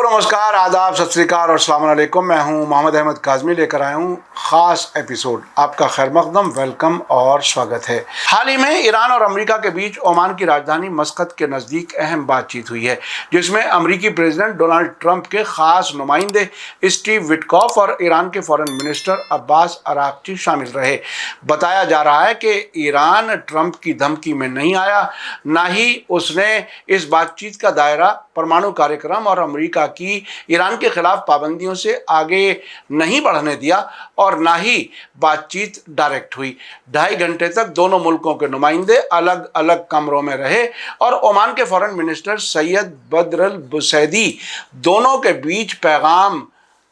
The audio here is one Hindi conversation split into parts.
नमस्कार, आदाब, सत श्री अकाल और अस्सलाम वालेकुम। मैं हूं मोहम्मद अहमद काज़मी, लेकर आया हूं ख़ास एपिसोड। आपका खैर मक़दम, वेलकम और स्वागत है। हाल ही में ईरान और अमेरिका के बीच ओमान की राजधानी मस्कत के नज़दीक अहम बातचीत हुई है, जिसमें अमेरिकी प्रेसिडेंट डोनाल्ड ट्रंप के ख़ास नुमाइंदे स्टीव विटकॉफ और ईरान के फॉरेन मिनिस्टर अब्बास अराक्ची शामिल रहे। बताया जा रहा है कि ईरान ट्रंप की धमकी में नहीं आया, ना ही उसने इस बातचीत का दायरा परमाणु कार्यक्रम और अमेरिका की ईरान के खिलाफ पाबंदियों से आगे नहीं बढ़ने दिया, और ना ही बातचीत डायरेक्ट हुई। 2.5 घंटे तक दोनों मुल्कों के नुमाइंदे अलग अलग कमरों में रहे और ओमान के फॉरेन मिनिस्टर सैयद बद्र अल बुसैदी दोनों के बीच पैगाम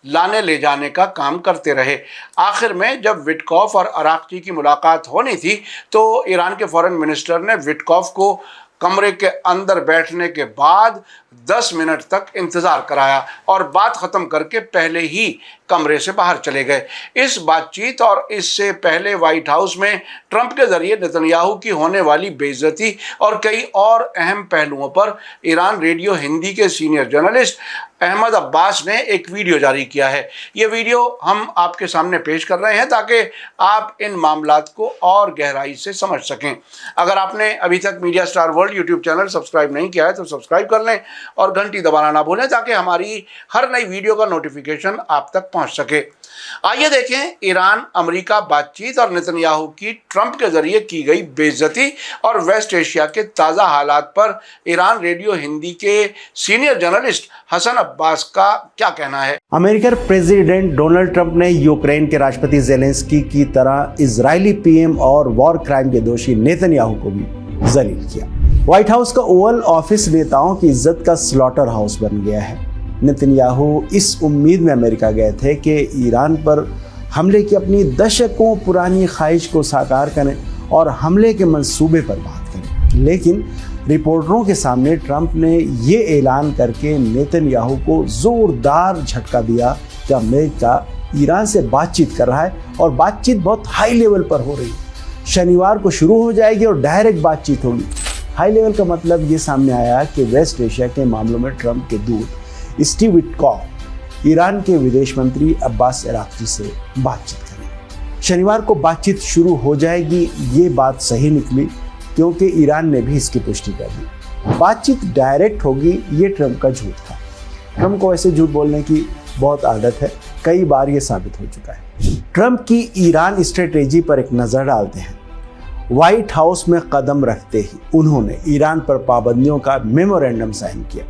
लाने ले जाने का काम करते रहे। आखिर में जब विटकॉफ और अराक्ची की मुलाकात होनी थी तो ईरान के फॉरेन मिनिस्टर ने विटकॉफ को कमरे के अंदर बैठने के बाद 10 मिनट तक इंतज़ार कराया और बात ख़त्म करके पहले ही कमरे से बाहर चले गए। इस बातचीत और इससे पहले वाइट हाउस में ट्रंप के ज़रिए नेतन्याहू की होने वाली बेइज्जती और कई और अहम पहलुओं पर ईरान रेडियो हिंदी के सीनियर जर्नलिस्ट अहमद अब्बास ने एक वीडियो जारी किया है। ये वीडियो हम आपके सामने पेश कर रहे हैं ताकि आप इन मामलात को और गहराई से समझ सकें। अगर आपने अभी तक media star world YouTube channel subscribe नहीं किया है तो सब्सक्राइब कर लें और घंटी दबाना ना भूलें ताकि हमारी हर नई वीडियो का नोटिफिकेशन आप तक पहुंच सके। आइए देखें ईरान अमेरिका बातचीत और नेतन्याहू की ट्रंप के जरिए की गई बेइज्जती और वेस्ट एशिया के ताज़ा हालात पर ईरान रेडियो हिंदी के सीनियर जर्नलिस्ट हसन अब्बास का क्या कहना है। अमेरिकन प्रेसिडेंट डोनाल्ड ट्रंप ने यूक्रेन के राष्ट्रपति ज़ेलेंस्की की तरह इजरायली पीएम और वॉर क्राइम के दोषी नेतन्याहू को भी जलील किया। व्हाइट हाउस का ओवल ऑफिस नेताओं की इज्जत का स्लॉटर हाउस बन गया है। नेतन्याहू इस उम्मीद में अमेरिका गए थे कि ईरान पर हमले की अपनी दशकों पुरानी ख्वाहिश को साकार करें और हमले के मंसूबे पर बात करें, लेकिन रिपोर्टरों के सामने ट्रंप ने ये ऐलान करके नेतन्याहू को ज़ोरदार झटका दिया कि अमेरिका ईरान से बातचीत कर रहा है और बातचीत बहुत हाई लेवल पर हो रही है। शनिवार को शुरू हो जाएगी और डायरेक्ट बातचीत होगी। हाई लेवल का मतलब ये सामने आया कि वेस्ट एशिया के मामलों में ट्रंप के दूत स्टीव विटकॉफ ईरान के विदेश मंत्री अब्बास अराक्ची से बातचीत करेंगे। शनिवार को बातचीत शुरू हो जाएगी, ये बात सही निकली क्योंकि ईरान ने भी इसकी पुष्टि कर दी। बातचीत डायरेक्ट होगी, ये ट्रंप का झूठ था। ट्रंप को ऐसे झूठ बोलने की बहुत आदत है, कई बार ये साबित हो चुका है। ट्रंप की ईरान स्ट्रेटेजी पर एक नज़र डालते हैं। व्हाइट हाउस में कदम रखते ही उन्होंने ईरान पर पाबंदियों का मेमोरेंडम साइन किया,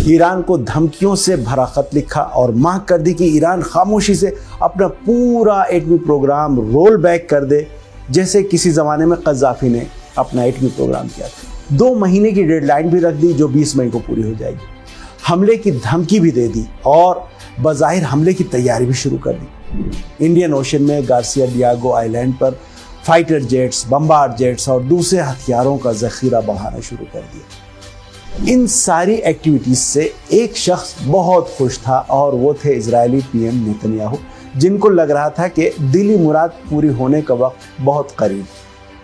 ईरान को धमकियों से भरा खत लिखा और मांग कर दी कि ईरान खामोशी से अपना पूरा एटमी प्रोग्राम रोल बैक कर दे, जैसे किसी ज़माने में कज़ाफ़ी ने अपना एटमी प्रोग्राम किया था। 2 महीने की डेडलाइन भी रख दी जो 20 मई को पूरी हो जाएगी। हमले की धमकी भी दे दी और बज़ाहिर हमले की तैयारी भी शुरू कर दी। इंडियन ओशन में गार्सिया डियागो आइलैंड पर फाइटर जेट्स, बम्बार्ड जेट्स और दूसरे हथियारों का ज़ख़ीरा बढ़ाना शुरू कर दिया। इन सारी एक्टिविटीज़ से एक शख्स बहुत खुश था और वो थे इजरायली पीएम नेतन्याहू, जिनको लग रहा था कि दिली मुराद पूरी होने का वक्त बहुत करीब।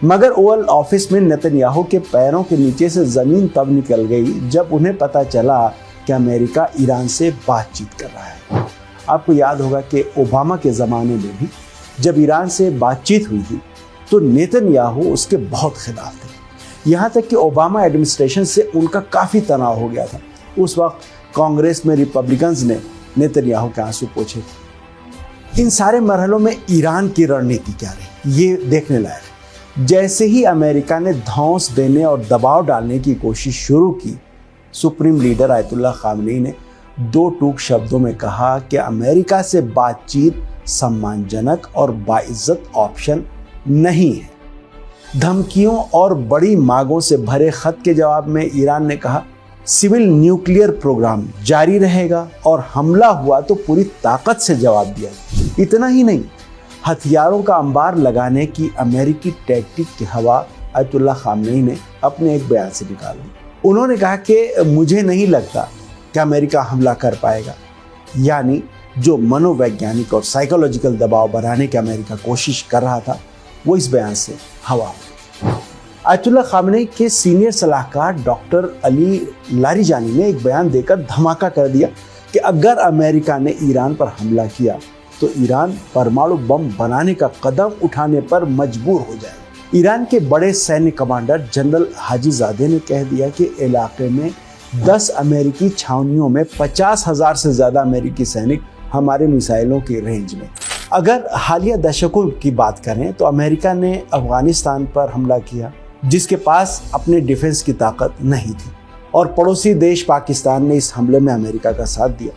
मगर ओवल ऑफिस में नेतन्याहू के पैरों के नीचे से ज़मीन तब निकल गई जब उन्हें पता चला कि अमेरिका ईरान से बातचीत कर रहा है। आपको याद होगा कि ओबामा के ज़माने में भी जब ईरान से बातचीत हुई थी तो नेतन्याहू उसके बहुत खिलाफ थे। यहाँ तक कि ओबामा एडमिनिस्ट्रेशन से उनका काफ़ी तनाव हो गया था। उस वक्त कांग्रेस में रिपब्लिकन्स ने नेतन्याहू के आंसू पोंछे थे। इन सारे मरहलों में ईरान की रणनीति क्या रही, ये देखने लायक है। जैसे ही अमेरिका ने धौंस देने और दबाव डालने की कोशिश शुरू की, सुप्रीम लीडर आयतुल्लाह खामनेई ने 2 टूक शब्दों में कहा कि अमेरिका से बातचीत सम्मानजनक और बाइज्जत ऑप्शन नहीं है। धमकियों और बड़ी मांगों से भरे खत के जवाब में ईरान ने कहा सिविल न्यूक्लियर प्रोग्राम जारी रहेगा और हमला हुआ तो पूरी ताकत से जवाब दिया। इतना ही नहीं, हथियारों का अंबार लगाने की अमेरिकी टैक्टिक की हवा आयतुल्लाह खामनेई ने अपने एक बयान से निकाल दी। उन्होंने कहा कि मुझे नहीं लगता कि अमेरिका हमला कर पाएगा, यानी जो मनोवैज्ञानिक और साइकोलॉजिकल दबाव बनाने की अमेरिका कोशिश कर रहा था वो इस बयान से हवा हो गई। आयतुल्लाह खामनेई के सीनियर सलाहकार डॉक्टर अली लारिजानी ने एक बयान देकर धमाका कर दिया कि अगर अमेरिका ने ईरान पर हमला किया तो ईरान परमाणु बम बनाने का कदम उठाने पर मजबूर हो जाएगा। ईरान के बड़े सैन्य कमांडर जनरल हाजीजादे ने कह दिया कि इलाके में 10 अमेरिकी छावनियों में 50,000 से ज़्यादा अमेरिकी सैनिक हमारे मिसाइलों की रेंज में। अगर हालिया दशकों की बात करें तो अमेरिका ने अफगानिस्तान पर हमला किया, जिसके पास अपने डिफेंस की ताकत नहीं थी, और पड़ोसी देश पाकिस्तान ने इस हमले में अमेरिका का साथ दिया।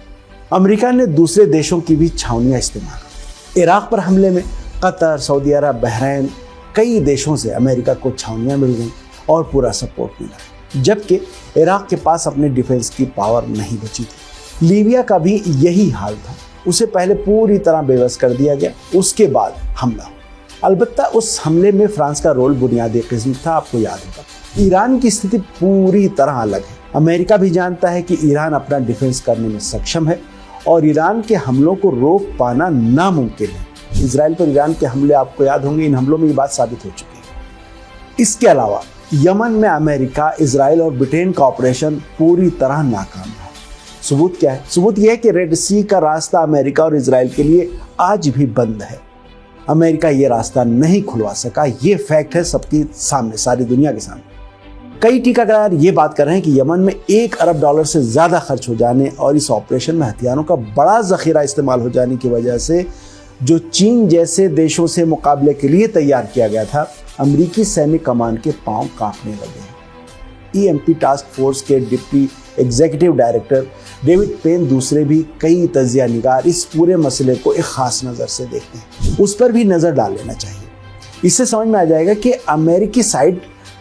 अमेरिका ने दूसरे देशों की भी छावनियाँ इस्तेमाल की। इराक पर हमले में कतर, सऊदी अरब, बहरीन, कई देशों से अमेरिका को छावनियाँ मिल गईं और पूरा सपोर्ट मिला, जबकि इराक के पास अपने डिफेंस की पावर नहीं बची थी। लीबिया का भी यही हाल था, उसे पहले पूरी तरह बेबस कर दिया गया, उसके बाद हमला हुआ। अलबत्ता उस हमले में फ्रांस का रोल बुनियादी किस्म था, आपको याद होगा। ईरान की स्थिति पूरी तरह अलग है। अमेरिका भी जानता है कि ईरान अपना डिफेंस करने में सक्षम है और ईरान के हमलों को रोक पाना नामुमकिन है। इजराइल पर ईरान के हमले आपको याद होंगे, इन हमलों में ये बात साबित हो चुकी है। इसके अलावा यमन में अमेरिका, इजराइल और ब्रिटेन का ऑपरेशन पूरी तरह नाकाम है। सबूत क्या है? सबूत यह है कि रेड सी का रास्ता अमेरिका और इजराइल के लिए आज भी बंद है। अमेरिका ये रास्ता नहीं खुलवा सका, ये फैक्ट है सबके सामने, सारी दुनिया के सामने। कई टीकाकार ये बात कर रहे हैं कि यमन में $1 अरब से ज़्यादा खर्च हो जाने और इस ऑपरेशन में हथियारों का बड़ा ज़ख़ीरा इस्तेमाल हो जाने की वजह से जो चीन जैसे देशों से मुकाबले के लिए तैयार किया गया था, अमेरिकी सैन्य कमान के पांव कांपने लगे हैं। EMP टास्क फोर्स के deputy executive director David Payne, दूसरे भी कई तजिया निगार इस पूरे मसले को एक ख़ास नज़र से देखते हैं। उस पर भी नज़र डाल लेना चाहिए। इससे समझ में आ जाएगा कि अमेरिकी साइड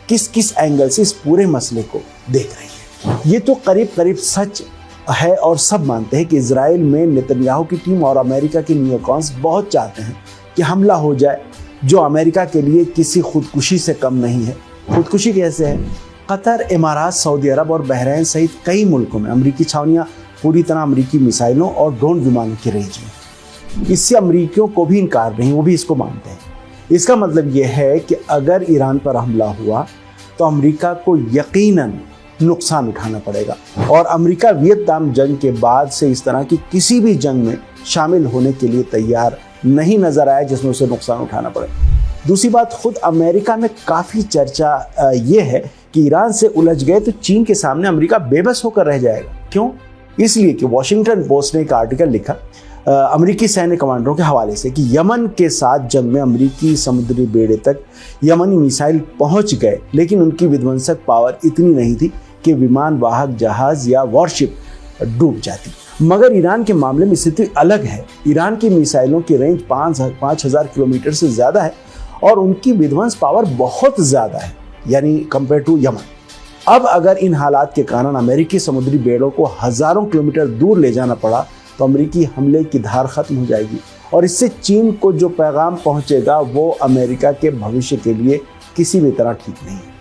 किस किस एंगल से इस पूरे मसले को देख रही है। ये तो करीब करीब सच है और सब मानते हैं कि इजराइल में नेतन्याहू की टीम और अमेरिका के नियोकॉन्स बहुत चाहते हैं कि हमला हो जाए, जो अमेरिका के लिए किसी खुदकुशी से कम नहीं है। खुदकुशी कैसे है? कतर, इमारात, सऊदी अरब और बहरीन सहित कई मुल्कों में अमेरिकी छावनियाँ पूरी तरह अमेरिकी मिसाइलों और ड्रोन विमानों की रेंज में। इससे अमेरिकियों को भी इनकार नहीं, वो भी इसको मानते हैं। इसका मतलब यह है कि अगर ईरान पर हमला हुआ तो अमेरिका को यकीनन नुकसान उठाना पड़ेगा, और अमेरिका वियतनाम जंग के बाद से इस तरह की किसी भी जंग में शामिल होने के लिए तैयार नहीं नजर आया जिसमें उसे नुकसान उठाना पड़े। दूसरी बात, खुद अमेरिका में काफ़ी चर्चा ये है कि ईरान से उलझ गए तो चीन के सामने अमेरिका बेबस होकर रह जाएगा। क्यों? इसलिए कि वॉशिंगटन पोस्ट ने एक आर्टिकल लिखा अमेरिकी सैन्य कमांडरों के हवाले से कि यमन के साथ जंग में अमेरिकी समुद्री बेड़े तक यमनी मिसाइल पहुंच गए, लेकिन उनकी विध्वंसक पावर इतनी नहीं थी कि विमान वाहक जहाज या वॉरशिप डूब जाती। मगर ईरान के मामले में स्थिति अलग है। ईरान की मिसाइलों की रेंज 5,000 किलोमीटर से ज़्यादा है और उनकी विध्वंस पावर बहुत ज़्यादा है, यानी कंपेयर टू यमन। अब अगर इन हालात के कारण अमेरिकी समुद्री बेड़ों को हज़ारों किलोमीटर दूर ले जाना पड़ा तो अमेरिकी हमले की धार खत्म हो जाएगी, और इससे चीन को जो पैगाम पहुंचेगा वो अमेरिका के भविष्य के लिए किसी भी तरह ठीक नहीं है।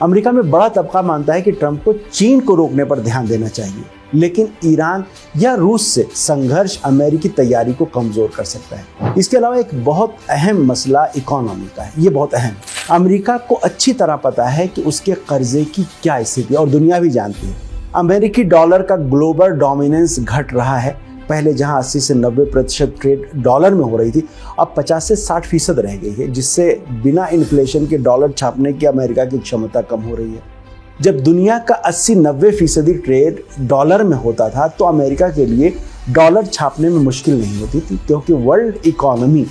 अमेरिका में बड़ा तबका मानता है कि ट्रंप को चीन को रोकने पर ध्यान देना चाहिए, लेकिन ईरान या रूस से संघर्ष अमेरिकी तैयारी को कमज़ोर कर सकता है। इसके अलावा एक बहुत अहम मसला इकोनॉमी का है, ये बहुत अहम। अमेरिका को अच्छी तरह पता है कि उसके कर्जे की क्या स्थिति है, और दुनिया भी जानती है। अमेरिकी डॉलर का ग्लोबल डोमिनेंस घट रहा है। पहले जहां 80 से 90% ट्रेड डॉलर में हो रही थी, अब 50 से 60% रह गई है, जिससे बिना इन्फ्लेशन के डॉलर छापने की अमेरिका की क्षमता कम हो रही है। जब दुनिया का 80-90% ट्रेड डॉलर में होता था तो अमेरिका के लिए डॉलर छापने में मुश्किल नहीं होती थी, क्योंकि वर्ल्ड इकोनॉमी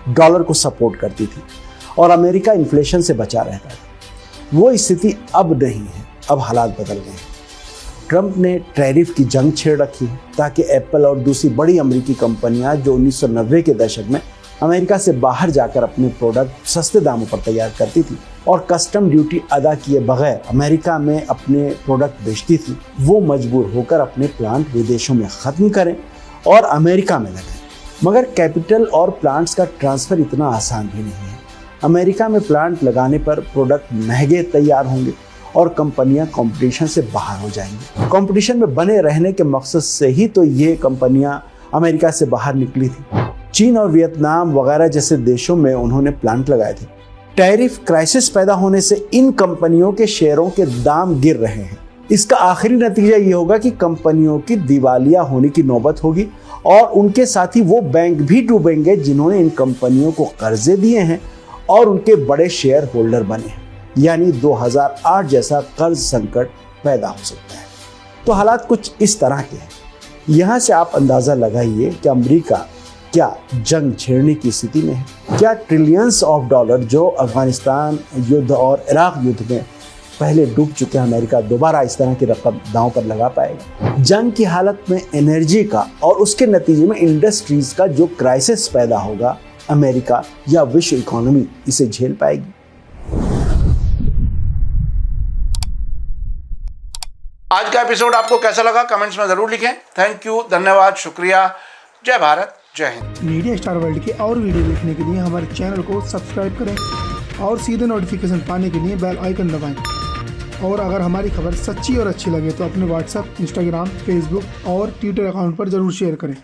डॉलर को सपोर्ट करती थी और अमेरिका इन्फ्लेशन से बचा रहता था। वो स्थिति अब नहीं है, अब हालात बदल गए हैं। ट्रंप ने टैरिफ की जंग छेड़ रखी है ताकि एप्पल और दूसरी बड़ी अमेरिकी कंपनियां जो 1990 के दशक में अमेरिका से बाहर जाकर अपने प्रोडक्ट सस्ते दामों पर तैयार करती थी और कस्टम ड्यूटी अदा किए बगैर अमेरिका में अपने प्रोडक्ट बेचती थी, वो मजबूर होकर अपने प्लांट विदेशों में ख़त्म करें और अमेरिका में लगाएं। मगर कैपिटल और प्लांट्स का ट्रांसफ़र इतना आसान भी नहीं है। अमेरिका में प्लांट लगाने पर प्रोडक्ट महंगे तैयार होंगे और कंपनियां कंपटीशन से बाहर हो जाएंगी। कंपटीशन में बने रहने के मकसद से ही तो ये कंपनियां अमेरिका से बाहर निकली थी। चीन और वियतनाम वगैरह जैसे देशों में उन्होंने प्लांट लगाए थे। टैरिफ क्राइसिस पैदा होने से इन कंपनियों के शेयरों के दाम गिर रहे हैं इसका आखिरी नतीजा ये होगा कि कंपनियों की दिवालिया होने की नौबत होगी और उनके साथ ही वो बैंक भी डूबेंगे जिन्होंने इन कंपनियों को कर्जे दिए हैं और उनके बड़े शेयर होल्डर बने हैं। यानी 2008 जैसा कर्ज संकट पैदा हो सकता है। तो हालात कुछ इस तरह के हैं। यहाँ से आप अंदाजा लगाइए कि अमेरिका क्या जंग छेड़ने की स्थिति में है। क्या ट्रिलियंस ऑफ डॉलर जो अफगानिस्तान युद्ध और इराक युद्ध में पहले डूब चुके हैं, अमेरिका दोबारा इस तरह की रकम दांव पर लगा पाएगा? जंग की हालत में एनर्जी का और उसके नतीजे में इंडस्ट्रीज का जो क्राइसिस पैदा होगा, अमेरिका या विश्व इकोनॉमी इसे झेल पाएगी? आज का एपिसोड आपको कैसा लगा कमेंट्स में जरूर लिखें। थैंक यू, धन्यवाद, शुक्रिया। जय भारत, जय हिंद। मीडिया स्टार वर्ल्ड के और वीडियो देखने के लिए हमारे चैनल को सब्सक्राइब करें और सीधे नोटिफिकेशन पाने के लिए बेल आइकन दबाएं। और अगर हमारी खबर सच्ची और अच्छी लगे तो अपने व्हाट्सएप, इंस्टाग्राम, फेसबुक और ट्विटर अकाउंट पर जरूर शेयर करें।